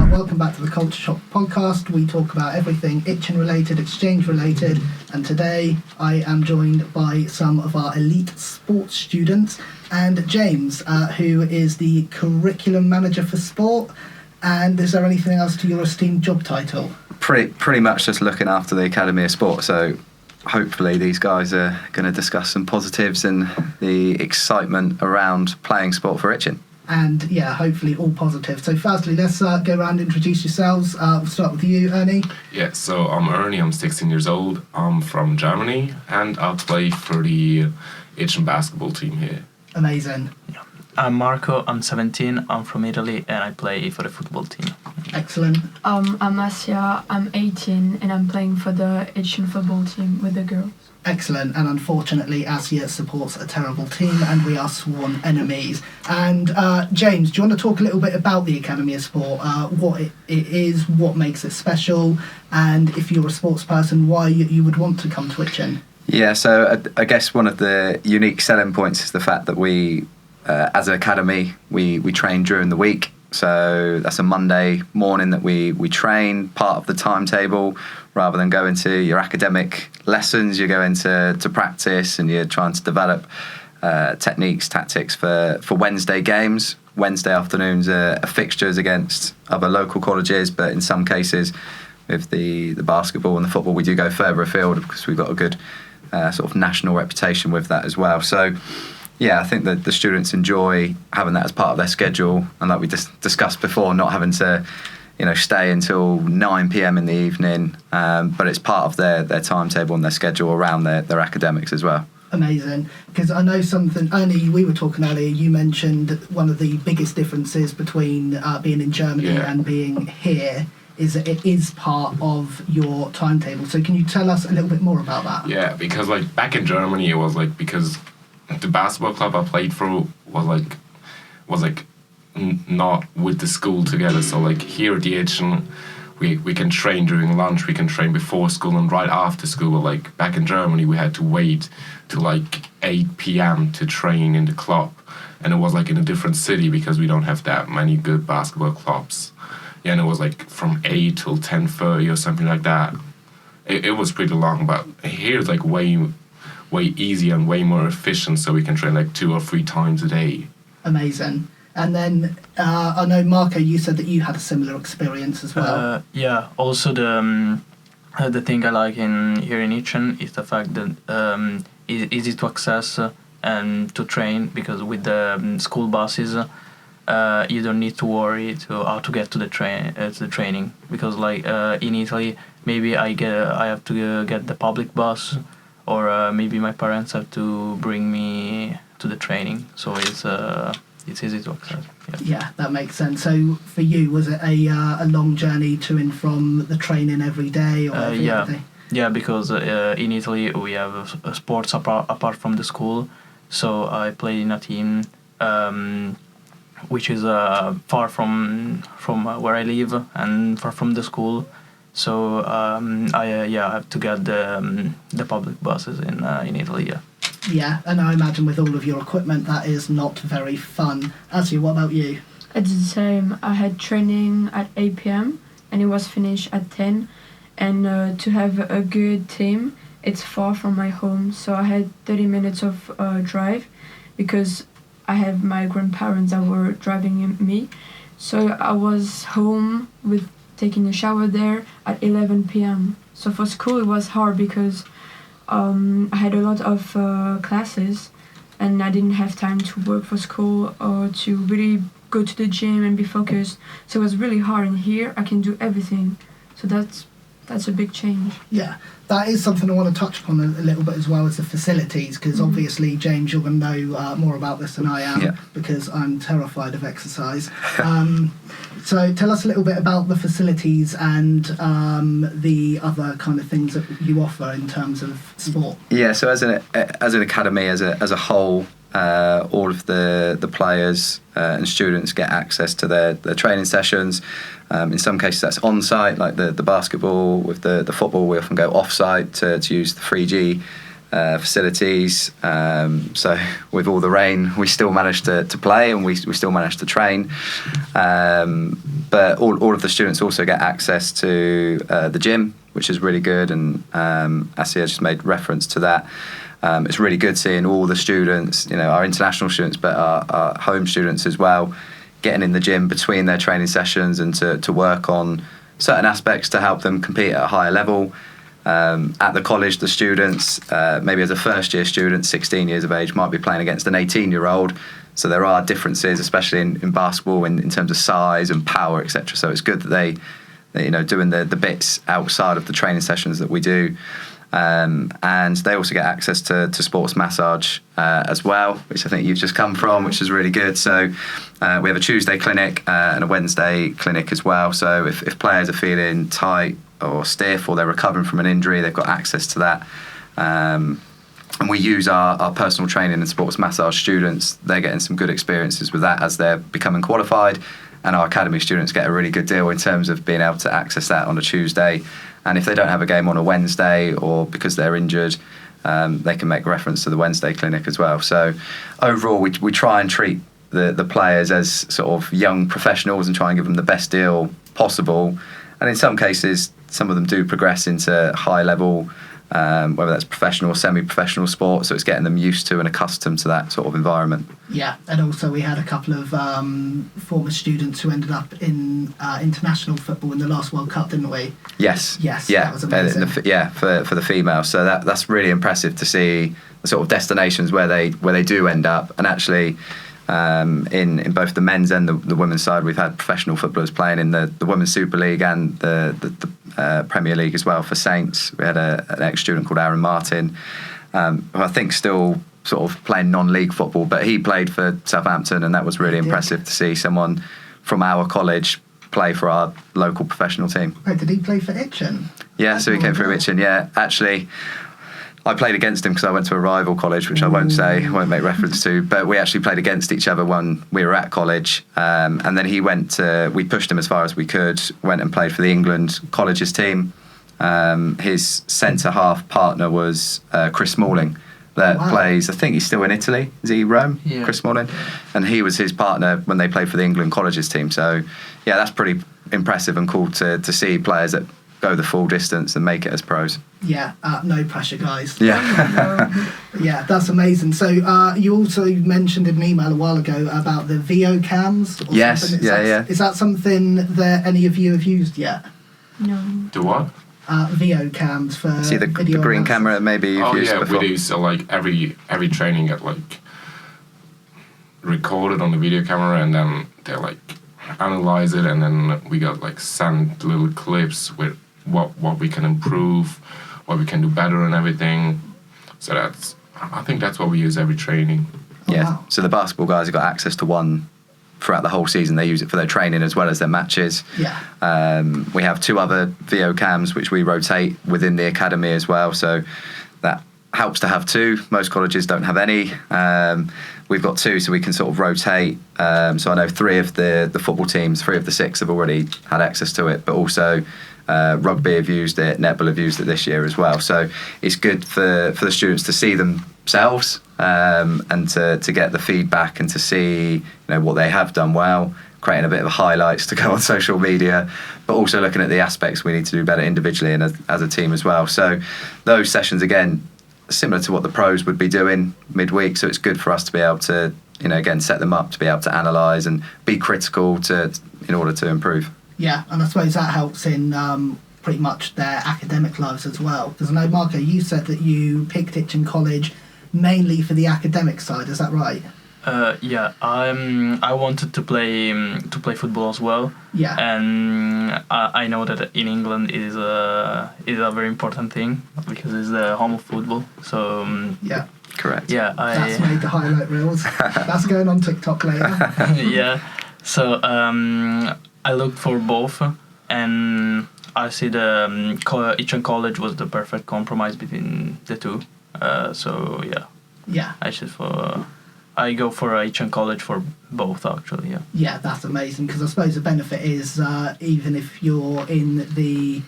Welcome back to the Culture Shock podcast. We talk about everything Itchen related, exchange related, and today I am joined by some of our elite sports students and James, who is the curriculum manager for sport. And is there anything else to your esteemed job title? Pretty much just looking after the Academy of Sport. So hopefully these guys are going to discuss some positives and the excitement around playing sport for Itchen. And yeah, hopefully all positive. So firstly, let's go around and introduce yourselves. We'll start with you, Erni. Yeah, so I'm Erni, I'm 16 years old, I'm from Germany, and I play for the Itchen basketball team here. Amazing. Yeah. I'm Marco, I'm 17, I'm from Italy, and I play for the football team. Excellent. I'm Asya, I'm 18, and I'm playing for the Itchen football team with the girls. Excellent, and unfortunately Asya supports a terrible team and we are sworn enemies. And James, do you want to talk a little bit about the Academy of Sport, what it is, what makes it special, and if you're a sports person, why you would want to come to Itchen? Yeah, so I guess one of the unique selling points is the fact that we, as an academy, we train during the week. So that's a Monday morning that we train, part of the timetable. Rather than go into your academic lessons, you go into practice and you're trying to develop techniques, tactics for Wednesday games. Wednesday afternoons are fixtures against other local colleges, but in some cases with the basketball and the football, we do go further afield because we've got a good sort of national reputation with that as well. So yeah, I think that the students enjoy having that as part of their schedule, and like we just discussed before, not having to stay until 9 p.m. in the evening, but it's part of their timetable and their schedule around their academics as well. Amazing, because I know something, Erni, we were talking earlier, you mentioned one of the biggest differences between being in Germany and being here is that it is part of your timetable. So can you tell us a little bit more about that? Yeah, because like back in Germany, it was like, because the basketball club I played for was like not with the school together. So like here at the Itchen, we can train during lunch, we can train before school and right after school. Like back in Germany, we had to wait to like 8 p.m. to train in the club, and it was like in a different city because we don't have that many good basketball clubs. Yeah, and it was like from 8 till 10:30 or something like that. It was pretty long, but here it's like way easier and way more efficient, so we can train like 2 or 3 times a day. Amazing. And then I know, Marco, you said that you had a similar experience as well. Yeah, also the thing I like here in Itchen is the fact that it's easy to access and to train, because with the school buses you don't need to worry how to get to the training, because like in Italy maybe I have to get the public bus, or maybe my parents have to bring me to the training, so it's easy to access. Yeah, that makes sense. So for you, was it a long journey to and from the training every day or every other day? Yeah, because in Italy we have sports apart from the school, so I play in a team which is far from where I live and far from the school. So I have to get the public buses in Italy. Yeah. Yeah, and I imagine with all of your equipment that is not very fun. Asya, what about you? It's the same. I had training at 8 p.m. and it was finished at 10. And to have a good team, it's far from my home. So I had 30 minutes of drive because I have my grandparents that were driving me. So I was home with taking a shower there at 11 p.m. So for school it was hard because I had a lot of classes and I didn't have time to work for school or to really go to the gym and be focused. So it was really hard, and here I can do everything. So that's a big change. Yeah, that is something I want to touch upon a little bit as well as the facilities, because obviously, James, you're going to know more about this than I am because I'm terrified of exercise. So tell us a little bit about the facilities and the other kind of things that you offer in terms of sport. Yeah, so as an academy, as a whole, all of the players and students get access to their training sessions. In some cases that's on-site, like the basketball. With the football, we often go off-site to use the 3G facilities. So with all the rain, we still managed to play, and we still managed to train. But all of the students also get access to the gym, which is really good, and Asya just made reference to that. It's really good seeing all the students, our international students, but our home students as well, getting in the gym between their training sessions and to work on certain aspects to help them compete at a higher level. At the college, the students, maybe as a first-year student, 16 years of age, might be playing against an 18-year-old. So there are differences, especially in basketball, in terms of size and power, etc. So it's good that they doing the bits outside of the training sessions that we do. And they also get access to sports massage as well, which I think you've just come from, which is really good. So we have a Tuesday clinic and a Wednesday clinic as well. So if players are feeling tight or stiff, or they're recovering from an injury, they've got access to that. And we use our personal training and sports massage students. They're getting some good experiences with that as they're becoming qualified. And our academy students get a really good deal in terms of being able to access that on a Tuesday. And if they don't have a game on a Wednesday, or because they're injured, they can make reference to the Wednesday clinic as well. So overall, we try and treat the players as sort of young professionals and try and give them the best deal possible. And in some cases, some of them do progress into high level, whether that's professional or semi-professional sport. So it's getting them used to and accustomed to that sort of environment. Yeah, and also we had a couple of former students who ended up in international football in the last World Cup, didn't we? Yes. Yeah, that was amazing. For the females. So that's really impressive to see the sort of destinations where they do end up. And actually, in both the men's and the women's side, we've had professional footballers playing in the Women's Super League and the Premier League as well for Saints. We had an ex-student called Aaron Martin, who I think still sort of playing non-league football, but he played for Southampton, and that was really impressive to see someone from our college play for our local professional team. Wait, did he play for Itchen? Yeah, so he came through Itchen, yeah. Actually, I played against him because I went to a rival college, which I won't make reference to, but we actually played against each other when we were at college. And then we pushed him as far as we could, went and played for the England colleges team. His centre-half partner was Chris Smalling, that plays, I think he's still in Italy. Is he Rome? Yeah. Chris Smalling? And he was his partner when they played for the England colleges team. So, yeah, that's pretty impressive and cool to see players that go the full distance and make it as pros. Yeah, no pressure, guys. Yeah. Yeah, that's amazing. So you also mentioned in an email a while ago about the VO cams. Yes, something. yeah. Is that something that any of you have used yet? No. Do what? VO cams for See the video green analysis. camera maybe you've used before? We do. So like every training get like recorded on the video camera, and then they like analyze it, and then we got like sent little clips with what we can improve, what we can do better, and everything. So I think that's what we use every training. Yeah. Wow. So the basketball guys have got access to one throughout the whole season. They use it for their training as well as their matches. Yeah. We have 2 other VO cams which we rotate within the academy as well. So that helps to have 2. Most colleges don't have any. We've got 2, so we can sort of rotate. So I know 3 of the football teams, 3 of the 6 have already had access to it, but also rugby have used it, netball have used it this year as well. So it's good for the students to see themselves and to get the feedback and to see what they have done well, creating a bit of highlights to go on social media, but also looking at the aspects we need to do better individually and as a team as well. So those sessions, again, similar to what the pros would be doing midweek. So it's good for us to be able to, again, set them up to be able to analyse and be critical in order to improve. Yeah, and I suppose that helps in pretty much their academic lives as well. Because I know, Marco, you said that you picked Itchen College mainly for the academic side. Is that right? Yeah, I wanted to play football as well. Yeah. And I know that in England it is a very important thing because it's the home of football. So yeah. Correct. Yeah, That's made the highlight reels. That's going on TikTok later. Yeah. So I looked for both, and I see the Itchen College was the perfect compromise between the 2. So yeah. Yeah. I go for Itchen College for both, actually. Yeah. Yeah, that's amazing, because I suppose the benefit is even if you're in the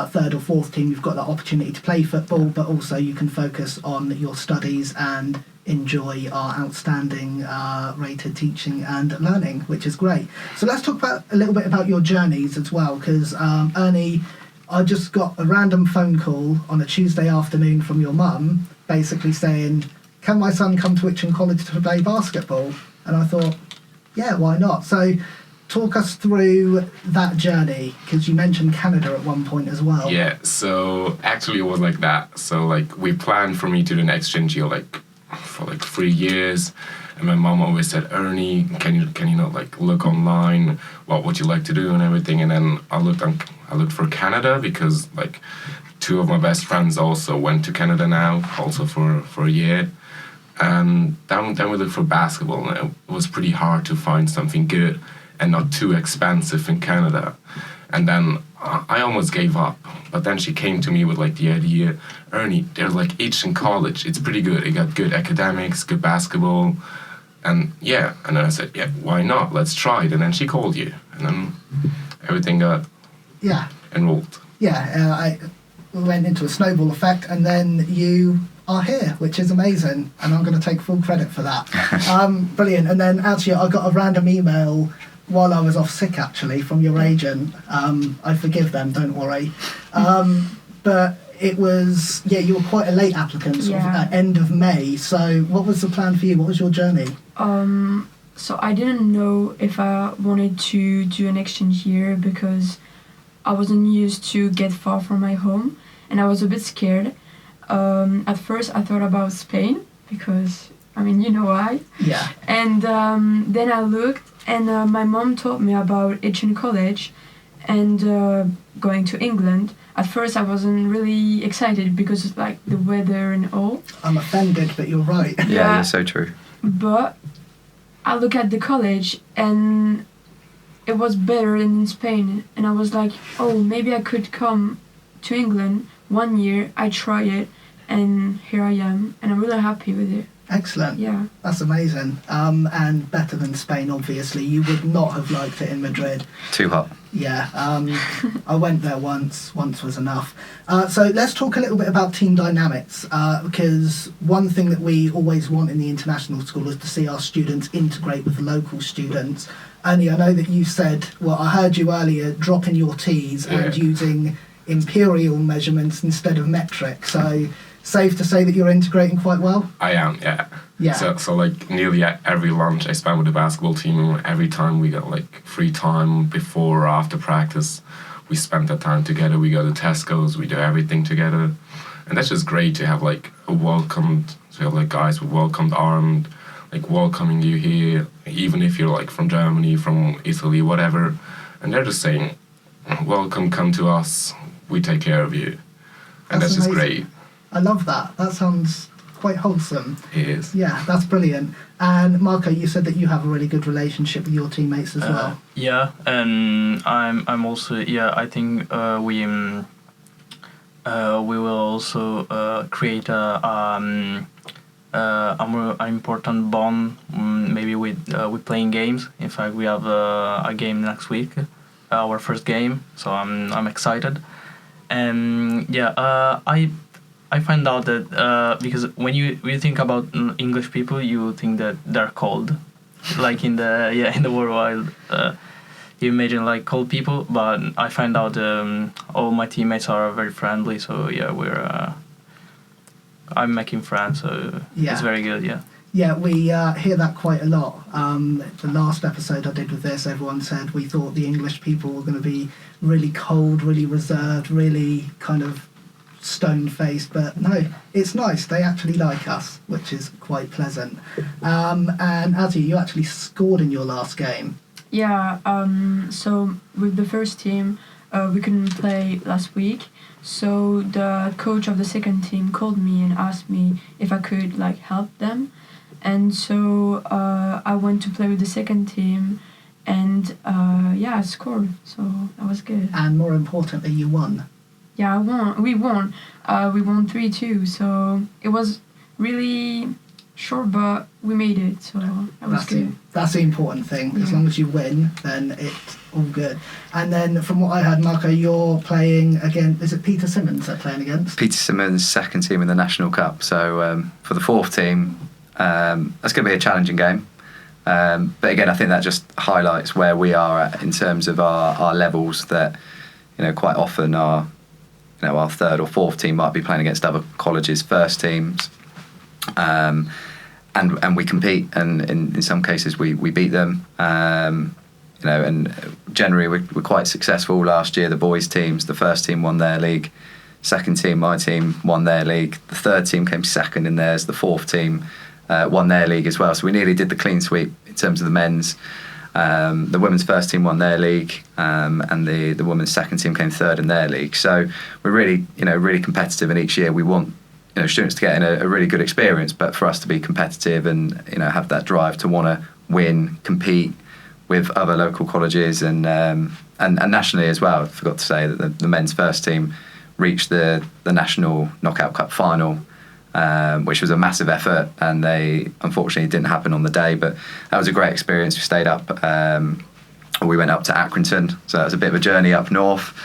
third or fourth team, you've got that opportunity to play football, but also you can focus on your studies and enjoy our outstanding rated teaching and learning, which is great. So let's talk about a little bit about your journeys as well, because Erni, I just got a random phone call on a Tuesday afternoon from your mum, basically saying, can my son come to Itchen College to play basketball? And I thought, yeah, why not? So talk us through that journey, because you mentioned Canada at one point as well. Yeah, so actually it was like that. So like we planned for me to do an exchange year for 3 years, and my mom always said, Ernie, can you not like look online, what would you like to do and everything. And then I looked for Canada, because like 2 of my best friends also went to Canada now, also for a year. And then we looked for basketball, and it was pretty hard to find something good and not too expensive in Canada. And then I almost gave up. But then she came to me with like the idea, Ernie, there's like Itchen College. It's pretty good. It got good academics, good basketball. And yeah, and then I said, yeah, why not? Let's try it. And then she called you. And then everything got enrolled. Yeah, I went into a snowball effect, and then you are here, which is amazing. And I'm going to take full credit for that. Brilliant. And then actually I got a random email while I was off sick, actually, from your agent. I forgive them, don't worry. But it was, you were quite a late applicant, sort of at end of May. So what was the plan for you? What was your journey? So I didn't know if I wanted to do an exchange year, because I wasn't used to get far from my home, and I was a bit scared. At first I thought about Spain, because, I mean, you know why. Yeah. And then I looked, and my mom told me about Itchen College and going to England. At first I wasn't really excited, because it's like the weather and all. I'm offended, but you're right. Yeah, you're so true. But I look at the college, and it was better than in Spain. And I was like, oh, maybe I could come to England 1 year. I try it, and here I am. And I'm really happy with it. Excellent. Yeah. That's amazing. And better than Spain, obviously. You would not have liked it in Madrid. Too hot. Yeah. I went there once. Once was enough. So let's talk a little bit about team dynamics, because one thing that we always want in the international school is to see our students integrate with the local students. Ernie, I know that you said, well, I heard you earlier dropping your T's and using imperial measurements instead of metric. So safe to say that you're integrating quite well? I am, yeah. Yeah. So like nearly every lunch I spent with the basketball team, every time we got like free time before or after practice, we spent that time together. We go to Tesco's, we do everything together. And that's just great to have like guys with welcomed arms, like welcoming you here, even if you're like from Germany, from Italy, whatever. And they're just saying, welcome, come to us, we take care of you. And that's just amazing. great. I love that. That sounds quite wholesome. It is. Yeah, that's brilliant. And Marco, you said that you have a really good relationship with your teammates as well. Yeah, and I'm also I think we will also create an important bond, maybe with playing games. In fact, we have a game next week, our first game. So I'm excited, and I find out that because when you think about English people, you think that they're cold, like in the world you imagine like cold people. But I find out all my teammates are very friendly. So I'm making friends. So it's very good. Yeah. Yeah, we hear that quite a lot. The last episode I did with this, everyone said we thought the English people were going to be really cold, really reserved, really kind of stone-faced, but no, it's nice. They actually like us, which is quite pleasant. And Asya, you actually scored in your last game. Yeah, so with the first team, we couldn't play last week, so the coach of the second team called me and asked me if I could like help them, and so I went to play with the second team, and I scored, so that was good. And more importantly, you won. Yeah, we won. We won 3-2, so it was really short, but we made it, so that was good. That's the important thing. As long as you win, then All good. And then from what I heard, Marco, you're playing against, is it Peter Simmons they're playing against? Peter Simmons, second team in the National Cup. So for the fourth team, that's going to be a challenging game. But again, I think that just highlights where we are at in terms of our levels, that, you know, quite often our third or fourth team might be playing against other colleges' first teams. And we compete, and in some cases we beat them. You know, and generally we're quite successful. Last year, the boys' teams, the first team won their league, second team, my team, won their league. The third team came second in theirs. The fourth team won their league as well. So we nearly did the clean sweep in terms of the men's. The women's first team won their league, and the women's second team came third in their league. So we're really competitive, and each year we want, you know, students to get in a really good experience, but for us to be competitive and, you know, have that drive to want to win, compete with other local colleges and nationally as well. I forgot to say that the men's first team reached the National Knockout Cup final, which was a massive effort, and they unfortunately didn't happen on the day, but that was a great experience. We stayed up, we went up to Accrington, so that was a bit of a journey up north.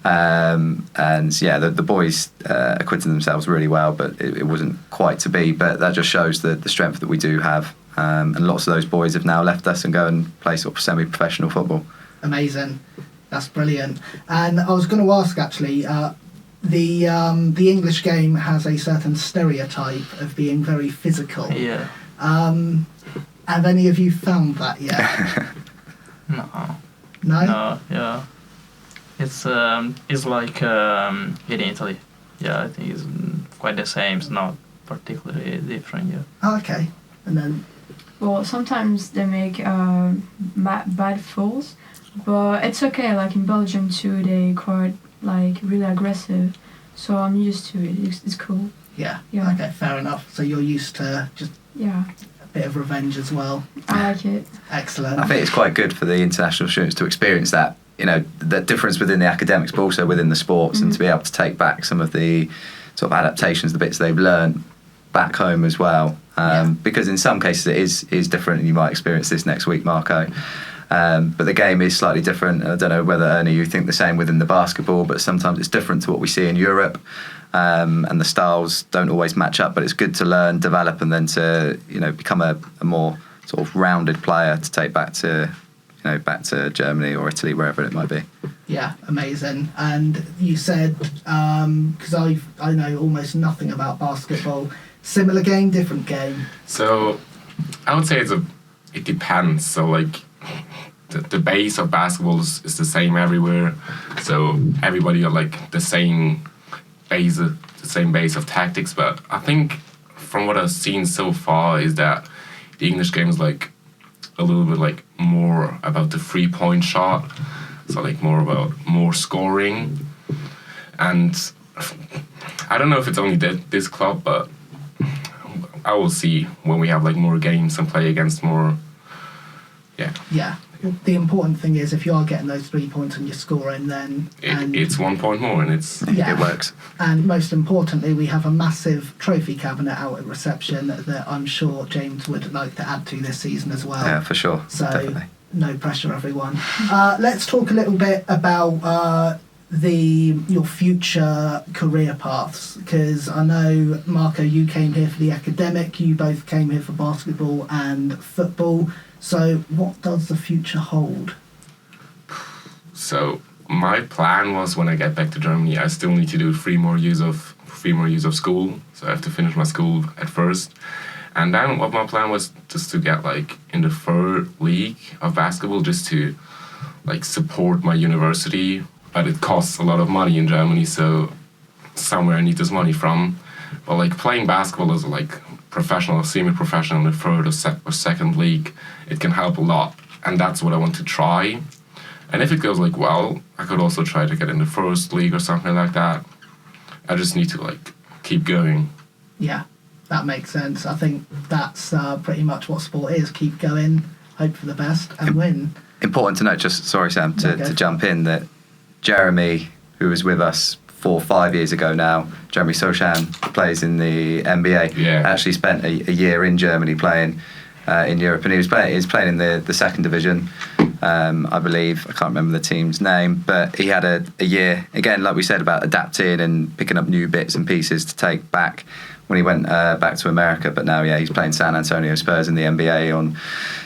And yeah, the boys acquitted themselves really well, but it wasn't quite to be. But that just shows the strength that we do have. And lots of those boys have now left us and go and play sort of semi-professional football. Amazing. That's brilliant. And I was going to ask, actually, the English game has a certain stereotype of being very physical. Yeah. Have any of you found that yet? No. No? No. Yeah. It's like in Italy. Yeah, I think it's quite the same. It's not particularly different. Yeah. Oh, okay. And then. Well, sometimes they make bad fouls, but it's okay. Like in Belgium too, they quite like really aggressive. So I'm used to it. It's cool. Yeah. Yeah. Okay, fair enough. So you're used to just a bit of revenge as well. I like it. Excellent. I think it's quite good for the international students to experience that, you know, the difference within the academics, but also within the sports, and to be able to take back some of the sort of adaptations, the bits they've learned back home as well. Because in some cases it is different, and you might experience this next week, Marco. But the game is slightly different. I don't know whether, Erni, you think the same within the basketball, but sometimes it's different to what we see in Europe, and the styles don't always match up. But it's good to learn, develop, and then to, you know, become a more sort of rounded player to take back to Germany or Italy, wherever it might be. Yeah, amazing. And you said, because I know almost nothing about basketball, similar game, different game? So I would say it depends. So like the base of basketball is the same everywhere. So everybody are like the same base of tactics. But I think from what I've seen so far is that the English game is like a little bit like more about the 3-point shot. So like more scoring. And I don't know if it's only this club, but I will see when we have like more games and play against more. Yeah. The important thing is if you are getting those 3 points and you're scoring, then it's 1 point more, and it's it works. And most importantly, we have a massive trophy cabinet out at reception that I'm sure James would like to add to this season as well. Yeah, for sure. So Definitely. No pressure, everyone. Let's talk a little bit about your future career paths, because I know, Marco, you came here for the academic, you both came here for basketball and football. So what does the future hold? So my plan was, when I get back to Germany, I still need to do 3 more years of school. So I have to finish my school at first. And then what my plan was just to get like in the 3rd league of basketball, just to like support my university. But it costs a lot of money in Germany, so somewhere I need this money from. But like playing basketball as like professional or semi-professional in the 3rd or 2nd league, it can help a lot. And that's what I want to try. And if it goes like well, I could also try to get in the 1st league or something like that. I just need to like keep going. Yeah, that makes sense. I think that's pretty much what sport is. Keep going, hope for the best, and win. Important to note, just sorry Sam, to jump in, that Jeremy, who was with us 4 or 5 years ago now, Jeremy Sochan, plays in the NBA. Yeah. Actually spent a year in Germany playing in Europe, and he was playing in the 2nd division. I believe. I can't remember the team's name, but he had a year, again, like we said, about adapting and picking up new bits and pieces to take back when he went back to America. But now, he's playing San Antonio Spurs in the NBA on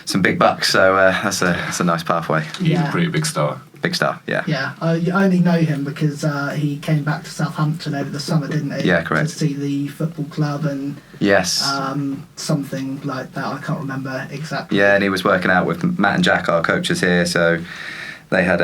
some big bucks, so that's a nice pathway. He's a pretty big star. Big star, yeah. Yeah, I only know him because he came back to Southampton over the summer, didn't he? Yeah, correct. To see the football club and yes, something like that. I can't remember exactly. Yeah, and he was working out with Matt and Jack, our coaches here, so they had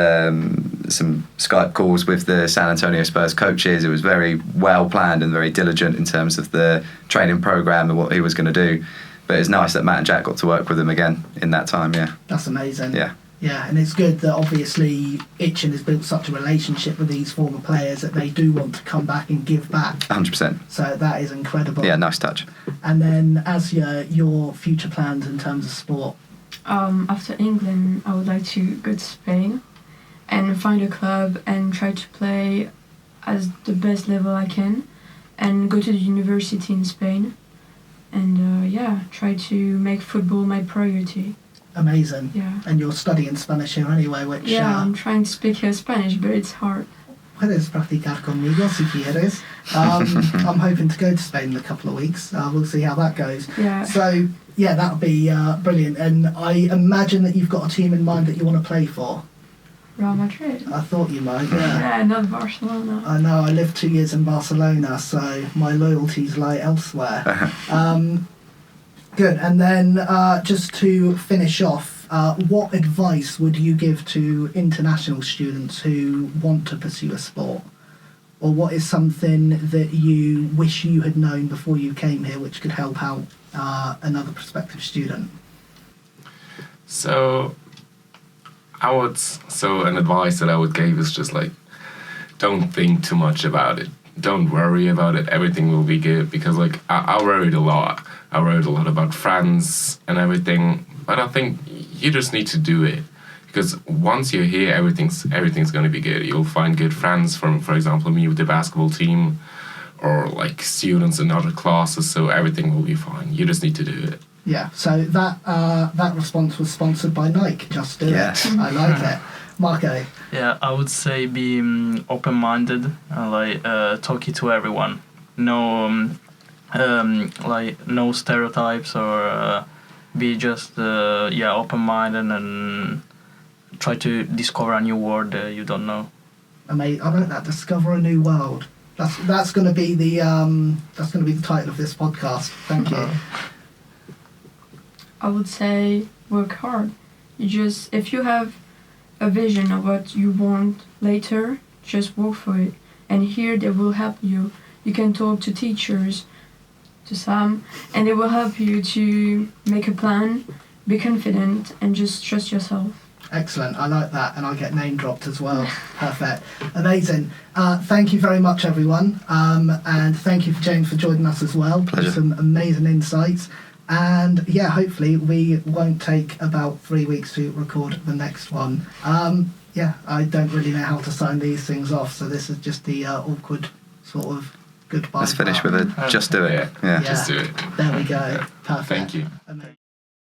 some Skype calls with the San Antonio Spurs coaches. It was very well planned and very diligent in terms of the training program and what he was going to do. But it's nice that Matt and Jack got to work with him again in that time, yeah. That's amazing. Yeah. Yeah, and it's good that obviously Itchen has built such a relationship with these former players that they do want to come back and give back. 100%. So that is incredible. Yeah, nice touch. And then, Asya, your future plans in terms of sport? After England, I would like to go to Spain and find a club and try to play as the best level I can and go to the university in Spain and try to make football my priority. Amazing. Yeah. And you're studying Spanish here anyway, which... Yeah, I'm trying to speak Spanish, but it's hard. Puedes practicar conmigo si quieres. I'm hoping to go to Spain in a couple of weeks. We'll see how that goes. Yeah. So, yeah, that'll be brilliant. And I imagine that you've got a team in mind that you want to play for. Real Madrid. I thought you might, yeah. Yeah, not Barcelona. I know, I lived 2 years in Barcelona, so my loyalties lie elsewhere. Good, and then just to finish off, what advice would you give to international students who want to pursue a sport? Or what is something that you wish you had known before you came here which could help out another prospective student? So an advice that I would give is just like, don't think too much about it. Don't worry about it. Everything will be good, because like I worried a lot. I worried a lot about friends and everything, but I think you just need to do it, because once you're here, everything's going to be good. You'll find good friends from, for example, me with the basketball team, or like students in other classes. So everything will be fine. You just need to do it. Yeah. So that response was sponsored by Nike. Just do it. I like it. Marco. Yeah, I would say be open-minded and like talking to everyone. No, no stereotypes, or be just open-minded and try to discover a new world you don't know. Amazing. I like that. Discover a new world. That's going to be the title of this podcast. Thank you. I would say work hard. If you have a vision of what you want later, just work for it. And here they will help you. You can talk to teachers, to Sam, and they will help you to make a plan, be confident, and just trust yourself. Excellent. I like that, and I get name dropped as well. Perfect. Amazing. Thank you very much, everyone. And thank you, James, for joining us as well. Pleasure. Some amazing insights. And yeah, hopefully we won't take about 3 weeks to record the next one. I don't really know how to sign these things off, so this is just the awkward sort of goodbye. Let's finish with a just do it. Yeah. Just do it. There we go. Perfect. Thank you. Amazing.